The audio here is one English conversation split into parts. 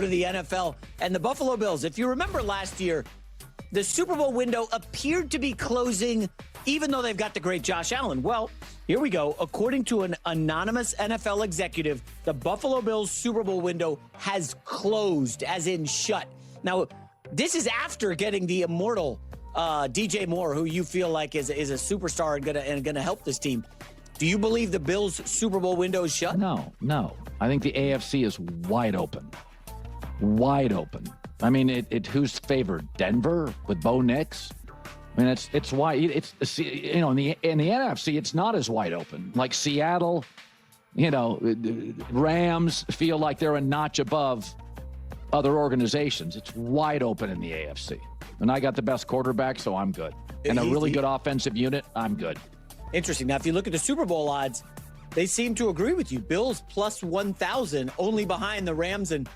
go to the NFL and the Buffalo Bills. If you remember last year, the Super Bowl window appeared to be closing, even though they've got the great Josh Allen. Well, here we go. According to an anonymous NFL executive, the Buffalo Bills Super Bowl window has closed, as in shut. Now, this is after getting the immortal DJ Moore, who you feel like is a superstar and gonna help this team. Do you believe the Bills Super Bowl window is shut? No. I think the AFC is wide open. Wide open. I mean, who's favored? Denver with Bo Nix? I mean, it's wide. It's in the NFC, it's not as wide open. Like Seattle, Rams feel like they're a notch above other organizations. It's wide open in the AFC. And I got the best quarterback, so I'm good. And a really good offensive unit, I'm good. Interesting. Now, if you look at the Super Bowl odds, they seem to agree with you. Bills plus 1,000, only behind the Rams and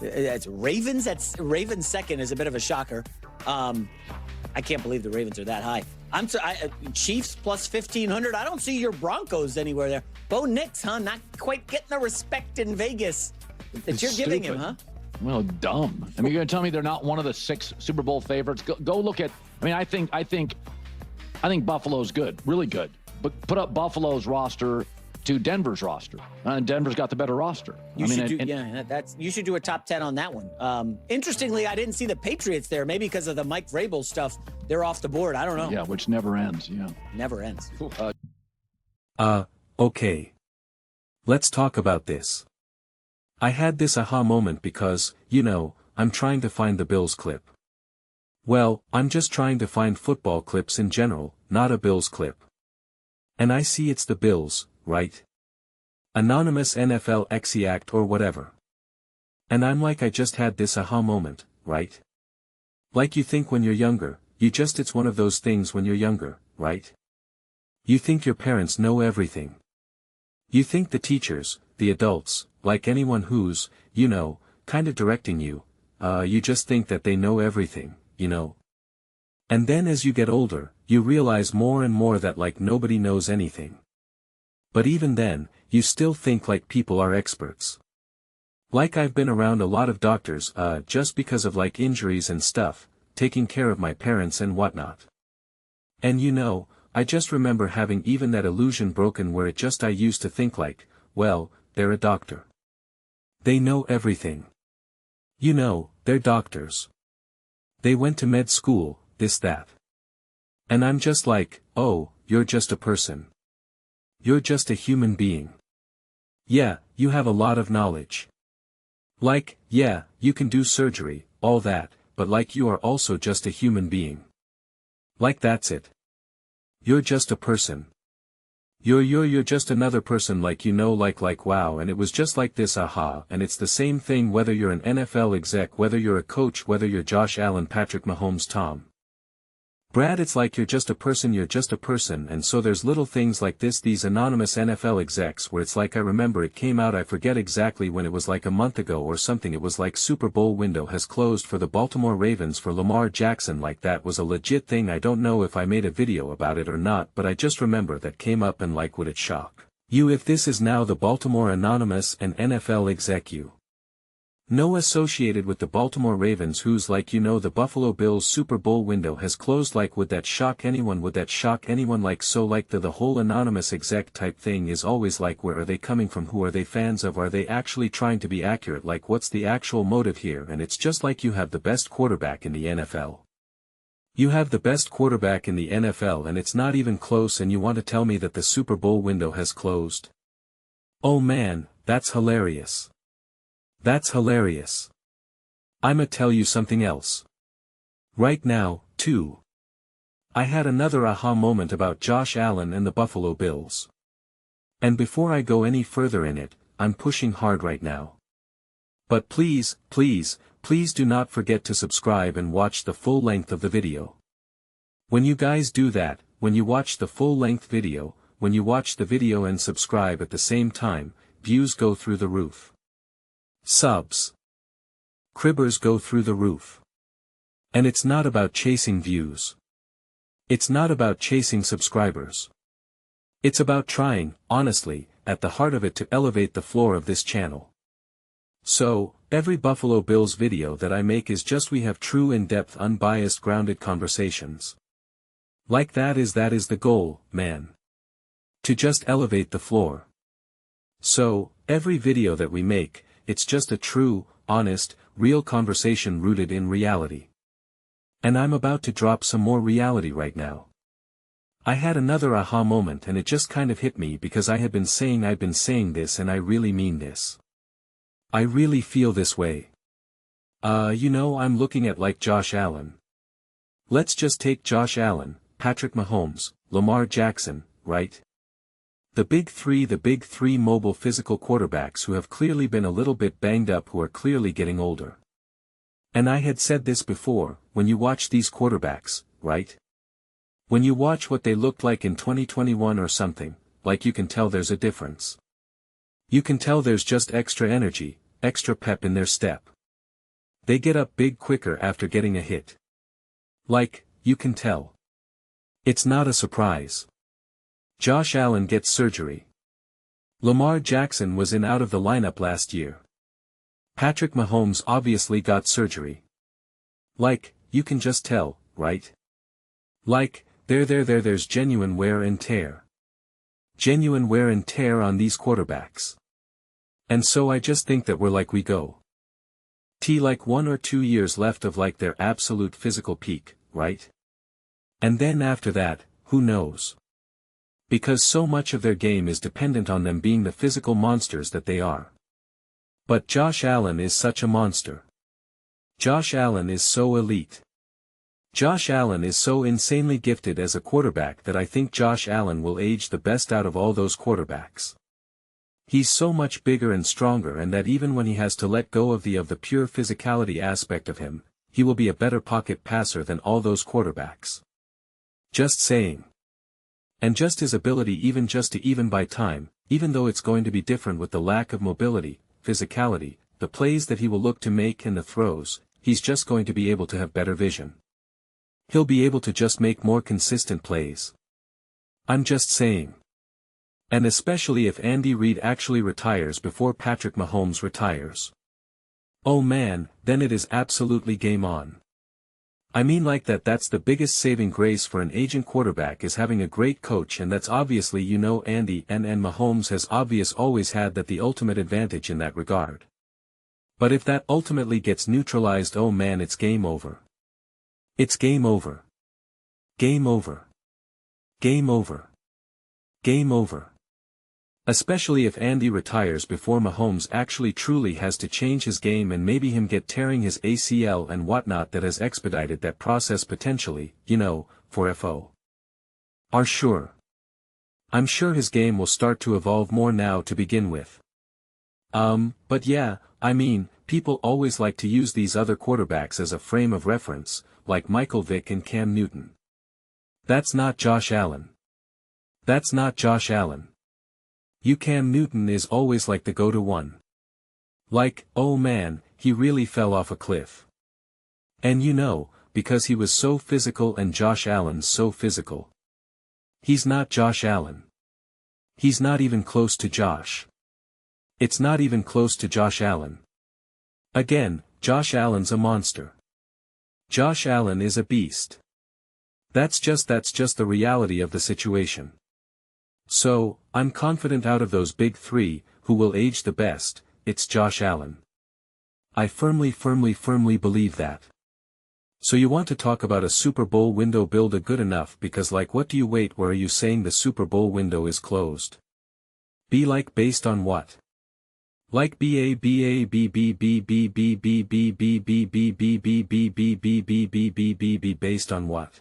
it's Ravens. That's Ravens second is a bit of a shocker. I can't believe the Ravens are that high. Chiefs plus 1,500. I don't see your Broncos anywhere there. Bo Nix, huh? Not quite getting the respect in Vegas that you're giving him, huh? Well, dumb. I mean, you're going to tell me they're not one of the 6 Super Bowl favorites? Go look at. I mean, I think Buffalo's good, really good. But put up Buffalo's roster to Denver's roster. Denver's got the better roster. You should do a top 10 on that one. Interestingly, I didn't see the Patriots there. Maybe because of the Mike Vrabel stuff, they're off the board. I don't know. Yeah, which never ends. Yeah, never ends. Okay. Let's talk about this. I had this aha moment because, I'm trying to find the Bills clip. Well, I'm just trying to find football clips in general, not a Bills clip. And I see it's the Bills, right? Anonymous NFL exeact or whatever. And I'm like, I just had this aha moment, right? Like you think when you're younger, it's one of those things when you're younger, right? You think your parents know everything. You think the teachers, the adults, like anyone who's, kind of directing you, you just think that they know everything, And then as you get older, you realize more and more that like nobody knows anything. But even then, you still think like people are experts. Like I've been around a lot of doctors, just because of like injuries and stuff, taking care of my parents and whatnot. And I just remember having even that illusion broken where I used to think like, well, they're a doctor. They know everything. They're doctors. They went to med school, this that. And I'm just like, oh, you're just a person. You're just a human being. Yeah, you have a lot of knowledge. Like, yeah, you can do surgery, all that, but like you are also just a human being. Like that's it. You're just a person. You're just another person like like wow, and it was just like this aha, and it's the same thing whether you're an NFL exec, whether you're a coach, whether you're Josh Allen, Patrick Mahomes, Tom Brad, it's like you're just a person, and so there's little things like these anonymous NFL execs where it's like I remember it came out, I forget exactly when, it was like a month ago or something, it was like Super Bowl window has closed for the Baltimore Ravens for Lamar Jackson, like that was a legit thing. I don't know if I made a video about it or not, but I just remember that came up, and like would it shock you if this is now the Baltimore anonymous and NFL exec No associated with the Baltimore Ravens who's like the Buffalo Bills Super Bowl window has closed, like would that shock anyone, like so like the whole anonymous exec type thing is always like where are they coming from, who are they fans of, are they actually trying to be accurate, like what's the actual motive here, and it's just like you have the best quarterback in the NFL. You have the best quarterback in the NFL and it's not even close, and you want to tell me that the Super Bowl window has closed? Oh man, that's hilarious. That's hilarious. I'ma tell you something else. Right now, too. I had another aha moment about Josh Allen and the Buffalo Bills. And before I go any further in it, I'm pushing hard right now. But please do not forget to subscribe and watch the full length of the video. When you guys do that, when you watch the full length video, when you watch the video and subscribe at the same time, views go through the roof. Subs. Cribbers go through the roof. And it's not about chasing views. It's not about chasing subscribers. It's about trying, honestly, at the heart of it, to elevate the floor of this channel. So, every Buffalo Bills video that I make is just we have true in-depth unbiased grounded conversations. Like that is the goal, man. To just elevate the floor. So, every video that we make, it's just a true, honest, real conversation rooted in reality. And I'm about to drop some more reality right now. I had another aha moment and it just kind of hit me because I've been saying this and I really mean this. I really feel this way. I'm looking at like Josh Allen. Let's just take Josh Allen, Patrick Mahomes, Lamar Jackson, right? The big three mobile physical quarterbacks who have clearly been a little bit banged up, who are clearly getting older. And I had said this before, when you watch these quarterbacks, right? When you watch what they looked like in 2021 or something, like you can tell there's a difference. You can tell there's just extra energy, extra pep in their step. They get up big quicker after getting a hit. Like, you can tell. It's not a surprise. Josh Allen gets surgery. Lamar Jackson was out of the lineup last year. Patrick Mahomes obviously got surgery. Like, you can just tell, right? Like, there's genuine wear and tear. Genuine wear and tear on these quarterbacks. And so I just think that we go. Like 1 or 2 years left of like their absolute physical peak, right? And then after that, who knows? Because so much of their game is dependent on them being the physical monsters that they are. But Josh Allen is such a monster. Josh Allen is so elite. Josh Allen is so insanely gifted as a quarterback that I think Josh Allen will age the best out of all those quarterbacks. He's so much bigger and stronger, and that even when he has to let go of the pure physicality aspect of him, he will be a better pocket passer than all those quarterbacks. Just saying. And just his ability even by time, even though it's going to be different with the lack of mobility, physicality, the plays that he will look to make and the throws, he's just going to be able to have better vision. He'll be able to just make more consistent plays. I'm just saying. And especially if Andy Reid actually retires before Patrick Mahomes retires. Oh man, then it is absolutely game on. I mean like that's the biggest saving grace for an aging quarterback, is having a great coach, and that's obviously Andy and Mahomes has always had the ultimate advantage in that regard. But if that ultimately gets neutralized, oh man, it's game over. It's game over. Game over. Game over. Game over. Especially if Andy retires before Mahomes actually truly has to change his game, and maybe him get tearing his ACL and whatnot, that has expedited that process potentially, for FO. Are sure. I'm sure his game will start to evolve more now to begin with. But yeah, I mean, people always like to use these other quarterbacks as a frame of reference, like Michael Vick and Cam Newton. That's not Josh Allen. That's not Josh Allen. Cam Newton is always like the go-to one. Like, oh man, he really fell off a cliff. And because he was so physical, and Josh Allen's so physical. He's not Josh Allen. He's not even close to Josh. It's not even close to Josh Allen. Again, Josh Allen's a monster. Josh Allen is a beast. That's just the reality of the situation. So, I'm confident out of those big three, who will age the best, it's Josh Allen. I firmly believe that. So you want to talk about a Super Bowl window builder? Good enough, because like, what do you wait? Where are you saying the Super Bowl window is closed? Be like, based on what? Like based on what?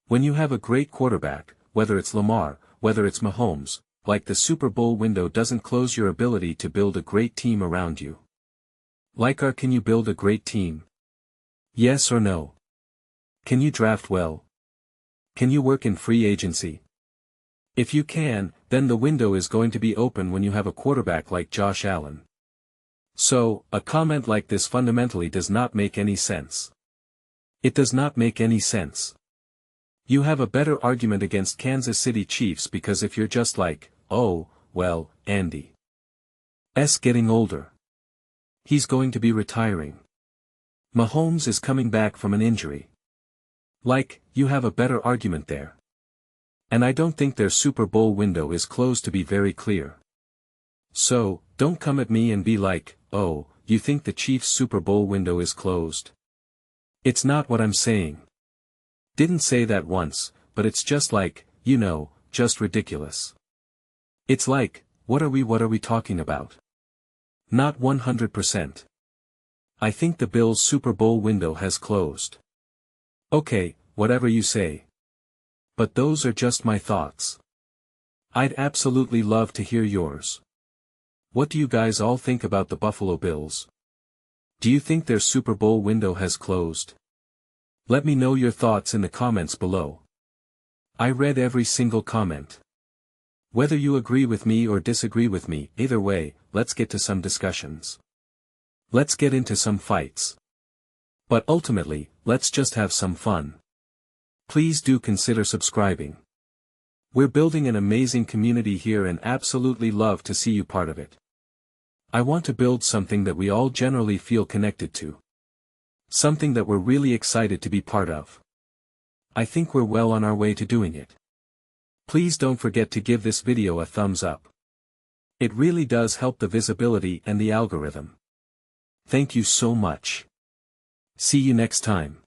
When you have a great quarterback, whether it's Lamar, whether it's Mahomes, like the Super Bowl window doesn't close your ability to build a great team around you. Like, can you build a great team? Yes or no? Can you draft well? Can you work in free agency? If you can, then the window is going to be open when you have a quarterback like Josh Allen. So, a comment like this fundamentally does not make any sense. It does not make any sense. You have a better argument against Kansas City Chiefs, because if you're just like, oh, well, Andy's getting older. He's going to be retiring. Mahomes is coming back from an injury. Like, you have a better argument there. And I don't think their Super Bowl window is closed, to be very clear. So, don't come at me and be like, oh, you think the Chiefs' Super Bowl window is closed? It's not what I'm saying. Didn't say that once, but it's just like, you know, just ridiculous. It's like, what are we talking about? Not 100%. I think the Bills' Super Bowl window has closed. Okay, whatever you say. But those are just my thoughts. I'd absolutely love to hear yours. What do you guys all think about the Buffalo Bills? Do you think their Super Bowl window has closed? Let me know your thoughts in the comments below. I read every single comment. Whether you agree with me or disagree with me, either way, let's get to some discussions. Let's get into some fights. But ultimately, let's just have some fun. Please do consider subscribing. We're building an amazing community here and absolutely love to see you part of it. I want to build something that we all generally feel connected to. Something that we're really excited to be part of. I think we're well on our way to doing it. Please don't forget to give this video a thumbs up. It really does help the visibility and the algorithm. Thank you so much. See you next time.